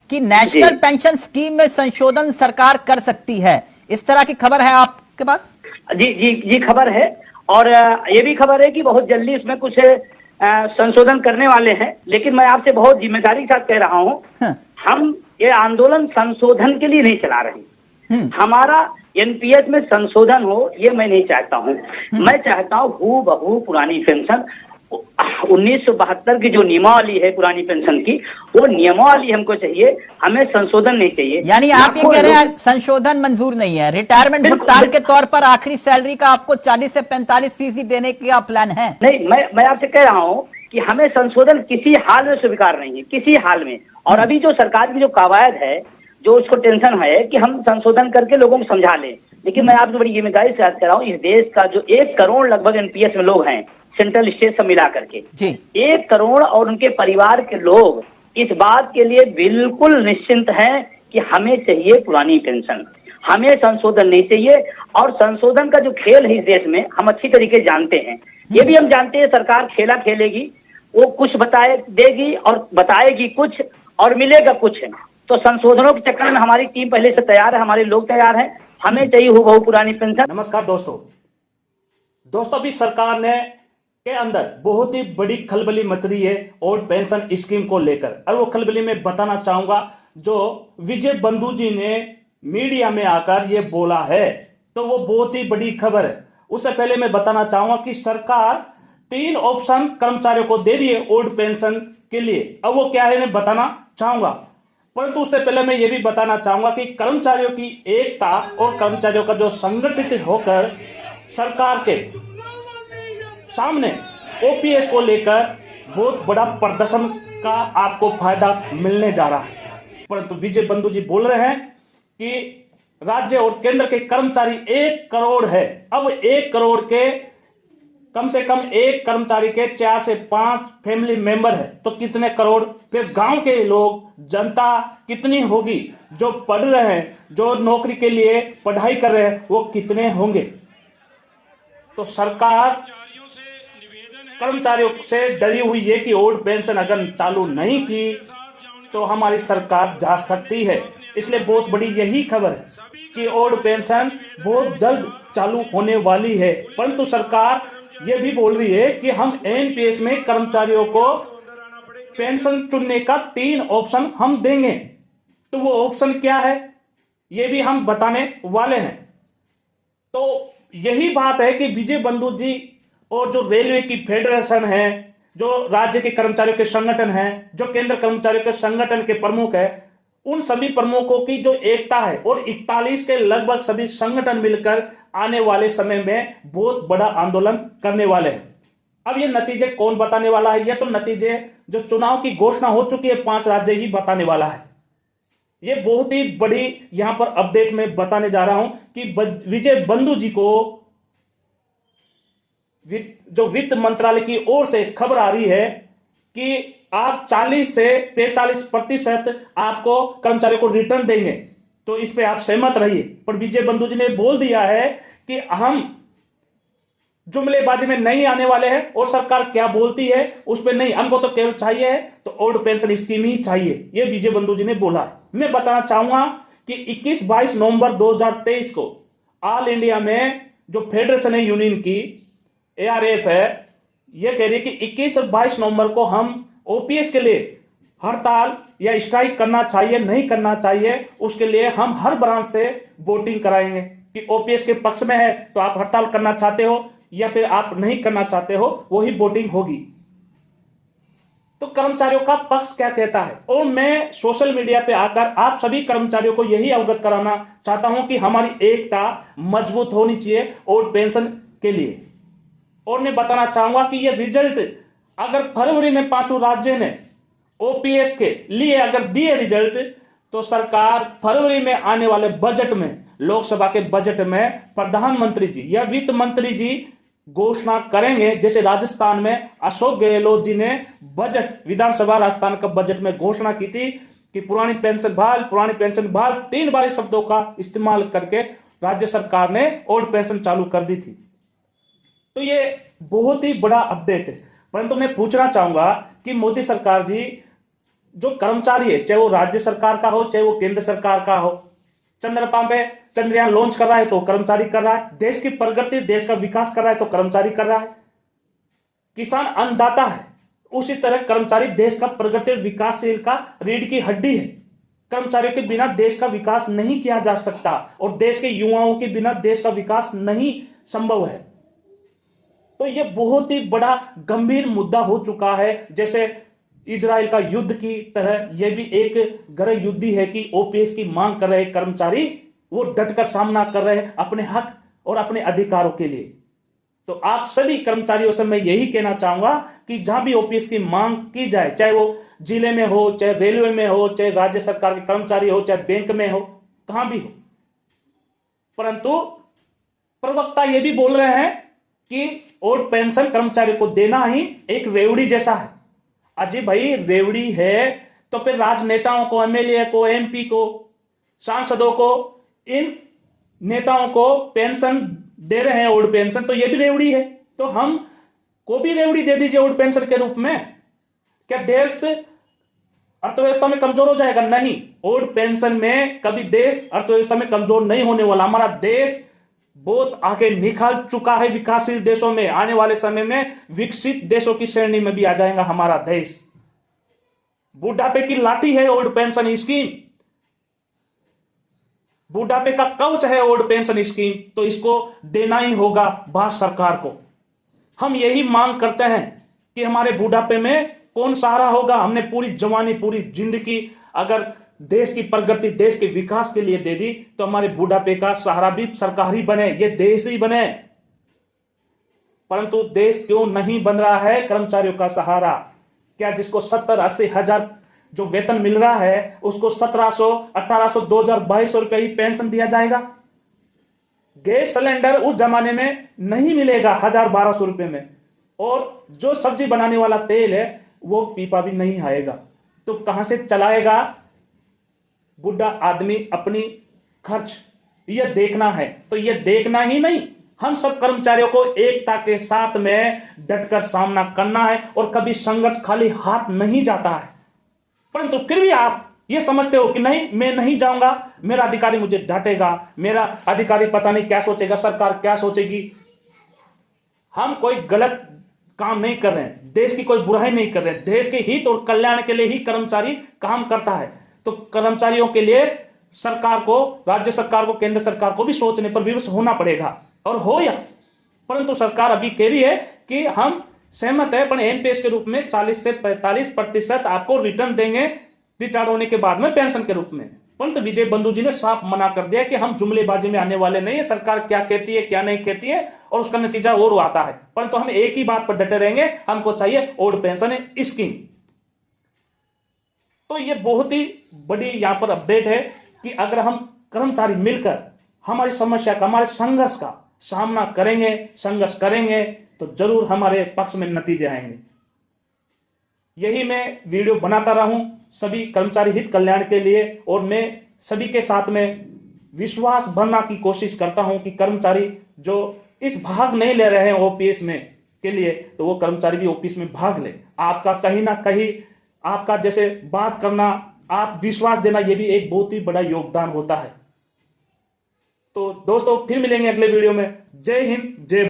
कि national pension scheme में संशोधन सरकार कर सकती है, इस तरह की खबर है आपके पास? जी जी जी, खबर है। और ये भी खबर है कि बहुत जल्दी उसमें कुछ संशोधन करने वाले हैं। लेकिन मैं आपसे बहुत जिम्मेदारी के साथ कह रहा हूँ, हम ये आंदोलन संशोधन के लिए नहीं चला रहे। हमारा एनपीएस में संशोधन हो ये मैं नहीं चाहता हूँ। मैं चाहता हूँ हूबहू पुरानी पेंशन 1972 की जो नियमावली है पुरानी पेंशन की, वो नियमावली हमको चाहिए, हमें संशोधन नहीं चाहिए। यानी आप ये कह रहे हैं संशोधन मंजूर नहीं है, रिटायरमेंट भुगतान के तौर पर आखिरी सैलरी का आपको 40 से 45% देने का प्लान है? नहीं, मैं आपसे कह रहा हूँ कि हमें संशोधन किसी हाल में स्वीकार नहीं है, किसी हाल में। और अभी जो सरकार की जो कवायद है, जो उसको टेंशन है कि हम संशोधन करके लोगों को समझा लें। लेकिन मैं आपको बड़ी जिम्मेदारी से याद कर रहा हूँ, इस देश का जो 1 करोड़ लगभग एनपीएस में लोग हैं, सेंट्रल स्टेट सब मिला करके 1 करोड़, और उनके परिवार के लोग इस बात के लिए बिल्कुल निश्चिंत हैं कि हमें चाहिए पुरानी पेंशन, हमें संशोधन नहीं चाहिए। और संशोधन का जो खेल है इस देश में हम अच्छी तरीके जानते हैं। ये भी हम जानते हैं सरकार खेला खेलेगी, वो कुछ बताए देगी और बताएगी कुछ और मिलेगा कुछ। तो संशोधनों के चक्कर में हमारी टीम पहले से तैयार है, हमारे लोग तैयार हैं, हमें चाहिए हूबहू पुरानी पेंशन। नमस्कार दोस्तों, अभी सरकार ने के अंदर बहुत ही बड़ी खलबली मच रही है ओल्ड पेंशन स्कीम को लेकर। और वो खलबली में बताना चाहूंगा, जो विजय बंधु जी ने मीडिया में आकर ये बोला है, तो वो बहुत ही बड़ी खबर है। उससे पहले मैं बताना चाहूंगा कि सरकार 3 ऑप्शन कर्मचारियों को दे रही है ओल्ड पेंशन के लिए। अब वो क्या है मैं बताना चाहूंगा, परंतु उससे पहले मैं ये भी बताना चाहूंगा कि कर्मचारियों की एकता और कर्मचारियों का जो संगठित होकर सरकार के सामने ओपीएस को लेकर बहुत बड़ा प्रदर्शन का आपको फायदा मिलने जा रहा है। परंतु विजय बंधु जी बोल रहे हैं कि राज्य और केंद्र के कर्मचारी 1 करोड़ है। अब 1 करोड़ के कम से कम एक कर्मचारी के 4 से 5 फैमिली मेंबर है, तो कितने करोड़? फिर गांव के लोग, जनता कितनी होगी? जो पढ़ रहे हैं, जो नौकरी के लिए पढ़ाई कर रहे हैं, वो कितने होंगे? तो सरकार कर्मचारियों से डरी हुई है कि ओल्ड पेंशन अगर चालू नहीं की तो हमारी सरकार जा सकती है। इसलिए बहुत बड़ी यही खबर है कि ओल्ड पेंशन बहुत जल्द चालू होने वाली है। परंतु सरकार ये भी बोल रही है कि हम एनपीएस में कर्मचारियों को पेंशन चुनने का 3 ऑप्शन हम देंगे। तो वो ऑप्शन क्या है ये भी हम बताने वाले हैं। तो यही बात है कि विजय बंधु जी और जो रेलवे की फेडरेशन है, जो राज्य के कर्मचारियों के संगठन है, जो केंद्र कर्मचारियों के संगठन के प्रमुख है, उन सभी प्रमुखों की जो एकता है और 41 के लगभग सभी संगठन मिलकर आने वाले समय में बहुत बड़ा आंदोलन करने वाले हैं। अब ये नतीजे कौन बताने वाला है? ये तो नतीजे जो चुनाव की घोषणा हो चुकी है 5 राज्य ही बताने वाला है। ये बहुत ही बड़ी यहां पर अपडेट में बताने जा रहा हूं कि विजय बंधु जी को जो वित्त मंत्रालय की ओर से खबर आ रही है कि आप 40 से 43% आपको कर्मचारियों को रिटर्न देंगे, तो इस पे आप सहमत रहिए। पर विजय बंधु जी ने बोल दिया है कि हम जुमलेबाजी में नहीं आने वाले हैं और सरकार क्या बोलती है उस पर नहीं, हमको तो केवल चाहिए है तो ओल्ड पेंशन स्कीम ही चाहिए, ये विजय बंधु जी ने बोला। मैं बताना चाहूंगा कि 21-22 नवंबर 2023 को ऑल इंडिया में जो फेडरेशन है यूनियन की, एआरएफ है, यह कह रही है कि 21 और 22 नवंबर को हम ओपीएस के लिए हड़ताल या स्ट्राइक करना चाहिए नहीं करना चाहिए, उसके लिए हम हर ब्रांच से वोटिंग कराएंगे कि ओपीएस के पक्ष में है तो आप हड़ताल करना चाहते हो या फिर आप नहीं करना चाहते हो, वही वोटिंग होगी। तो कर्मचारियों का पक्ष क्या कहता है, और मैं सोशल मीडिया पे आकर आप सभी कर्मचारियों को यही अवगत कराना चाहता हूं कि हमारी एकता मजबूत होनी चाहिए ओल्ड पेंशन के लिए। और मैं बताना चाहूंगा कि यह रिजल्ट अगर फरवरी में 5 राज्य ने ओपीएस के लिए अगर दिए रिजल्ट, तो सरकार फरवरी में आने वाले बजट में, लोकसभा के बजट में प्रधानमंत्री जी या वित्त मंत्री जी घोषणा करेंगे। जैसे राजस्थान में अशोक गहलोत जी ने बजट, विधानसभा राजस्थान का बजट में घोषणा की थी कि पुरानी पेंशन बहाल 3 बार शब्दों का इस्तेमाल करके राज्य सरकार ने ओल्ड पेंशन चालू कर दी थी। तो ये बहुत ही बड़ा अपडेट है। परंतु मैं पूछना चाहूंगा कि मोदी सरकार जी जो कर्मचारी है, चाहे वो राज्य सरकार का हो चाहे वो केंद्र सरकार का हो, चंद्रमा पे चंद्रयान लॉन्च कर रहा है तो कर्मचारी कर रहा है, देश की प्रगति देश का विकास कर रहा है तो कर्मचारी कर रहा है। किसान अन्नदाता है, उसी तरह कर्मचारी देश का प्रगति और विकासशील का रीढ़ की हड्डी है। कर्मचारियों के बिना देश का विकास नहीं किया जा सकता और देश के युवाओं के बिना देश का विकास नहीं संभव है। तो यह बहुत ही बड़ा गंभीर मुद्दा हो चुका है। जैसे इजराइल का युद्ध की तरह यह भी एक गृह युद्ध है कि ओपीएस की मांग कर रहे कर्मचारी वो डटकर सामना कर रहे हैं अपने हक और अपने अधिकारों के लिए। तो आप सभी कर्मचारियों से मैं यही कहना चाहूंगा कि जहां भी ओपीएस की मांग की जाए, चाहे वो जिले में हो, चाहे रेलवे में हो, चाहे राज्य सरकार के कर्मचारी हो, चाहे बैंक में हो, कहां भी हो, परंतु प्रवक्ता ये भी बोल रहे हैं कि ओल्ड पेंशन कर्मचारियों को देना ही एक रेवड़ी जैसा है। अजी भाई, रेवड़ी है तो फिर राजनेताओं को, एमएलए को, एमपी को, सांसदों को, इन नेताओं को पेंशन दे रहे हैं ओल्ड पेंशन, तो ये भी रेवड़ी है। तो हम को भी रेवड़ी दे दीजिए ओल्ड पेंशन के रूप में। क्या देश अर्थव्यवस्था में कमजोर हो जाएगा? नहीं, ओल्ड पेंशन में कभी देश अर्थव्यवस्था में कमजोर नहीं होने वाला। हमारा देश बहुत आगे निखर चुका है विकासशील देशों में। आने वाले समय में विकसित देशों की श्रेणी में भी आ जाएगा हमारा देश। बुढ़ापे की लाठी है ओल्ड पेंशन स्कीम, बुढ़ापे का कवच है ओल्ड पेंशन स्कीम, तो इसको देना ही होगा भारत सरकार को। हम यही मांग करते हैं कि हमारे बुढ़ापे में कौन सहारा होगा। हमने पूरी जवानी, पूरी जिंदगी अगर देश की प्रगति, देश के विकास के लिए दे दी, तो हमारे बुढ़ापे का सहारा भी सरकार ही बने, ये देश ही बने। परंतु देश क्यों नहीं बन रहा है कर्मचारियों का सहारा? क्या जिसको 70-80 हजार जो वेतन मिल रहा है उसको 1700, 1800, 2000, 2200 रुपए ही पेंशन दिया जाएगा? गैस सिलेंडर उस जमाने में नहीं मिलेगा 1000-1200 रुपए में, और जो सब्जी बनाने वाला तेल है वो पीपा भी नहीं आएगा। तो कहां से चलाएगा बुढ़ा आदमी अपनी खर्च? यह देखना है। तो यह देखना ही नहीं, हम सब कर्मचारियों को एकता के साथ में डटकर सामना करना है। और कभी संघर्ष खाली हाथ नहीं जाता है, परंतु फिर भी आप ये समझते हो कि नहीं, मैं नहीं जाऊंगा, मेरा अधिकारी मुझे डांटेगा, मेरा अधिकारी पता नहीं क्या सोचेगा, सरकार क्या सोचेगी। हम कोई गलत काम नहीं कर रहे हैं, देश की कोई बुराई नहीं कर रहे हैं, देश के हित और कल्याण के लिए ही कर्मचारी काम करता है। तो कर्मचारियों के लिए सरकार को, राज्य सरकार को, केंद्र सरकार को भी सोचने पर विवश होना पड़ेगा, और हो या। परंतु सरकार अभी कह रही है कि हम सहमत है, पर एनपीएस के रूप में 40 से 45% आपको रिटर्न देंगे रिटायर्ड होने के बाद में पेंशन के रूप में। परंतु विजय बंधु जी ने साफ मना कर दिया कि हम जुमलेबाजी में आने वाले नहीं है, सरकार क्या कहती है क्या नहीं कहती है और उसका नतीजा और आता है। परंतु हम एक ही बात पर डटे रहेंगे, हमको चाहिए ओल्ड पेंशन स्कीम। तो ये बहुत ही बड़ी यहां पर अपडेट है कि अगर हम कर्मचारी मिलकर हमारी समस्या का, हमारे संघर्ष का सामना करेंगे, संघर्ष करेंगे, तो जरूर हमारे पक्ष में नतीजे आएंगे। यही मैं वीडियो बनाता रहूं सभी कर्मचारी हित कल्याण के लिए, और मैं सभी के साथ में विश्वास भरना की कोशिश करता हूं कि कर्मचारी जो इस भाग नहीं ले रहे हैं ओपीएस में के लिए, तो वो कर्मचारी भी ओपीएस में भाग ले। आपका कहीं ना कहीं आपका जैसे बात करना, आप विश्वास देना, ये भी एक बहुत ही बड़ा योगदान होता है। तो दोस्तों फिर मिलेंगे अगले वीडियो में। जय हिंद, जय